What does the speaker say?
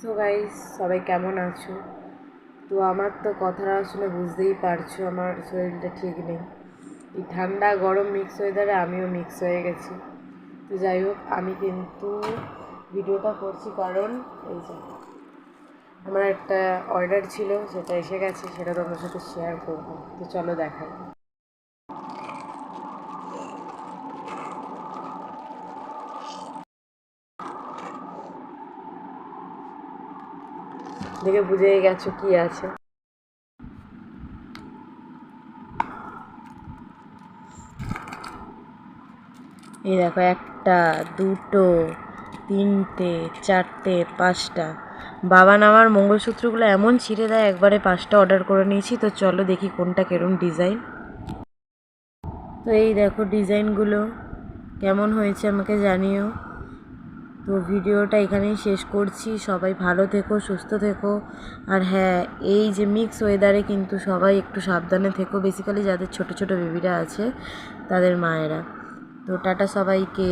So guys, সবাই কেমন আছো? তো আমার তো কথাটা শুনে বুঝতেই পারছো আমার শরীরটা ঠিক নেই। এই ঠান্ডা গরম মিক্স ওয়েদারে আমিও মিক্স হয়ে গেছি। তো যাই হোক, আমি কিন্তু ভিডিওটা করছি কারণ এই যে আমার একটা অর্ডার ছিল, সেটা এসে গেছে, সেটা তোমার সাথে শেয়ার করবো। তো চলো দেখাই। দেখে বুঝেই গেছো কি আছে। এই দেখো, একটা, দুটো, তিনটে, চারটে, পাঁচটা। বাবান আমার মঙ্গলসূত্রগুলো এমন ছিঁড়ে দেয়, একবারে 5টা অর্ডার করে নিয়েছি। তো চলো দেখি কোনটা কেরম ডিজাইন। তো এই দেখো ডিজাইনগুলো কেমন হয়েছে আমাকে জানিও। তো ভিডিওটা এখানেই শেষ করছি। সবাই ভালো থেকো, সুস্থ থেকো। আর হ্যাঁ, এই যে মিক্স ওয়েদারে কিন্তু সবাই একটু সাবধানে থেকো, বেসিক্যালি যাদের ছোট ছোট বেবিরা আছে তাদের মায়েরা। তো টাটা সবাইকে।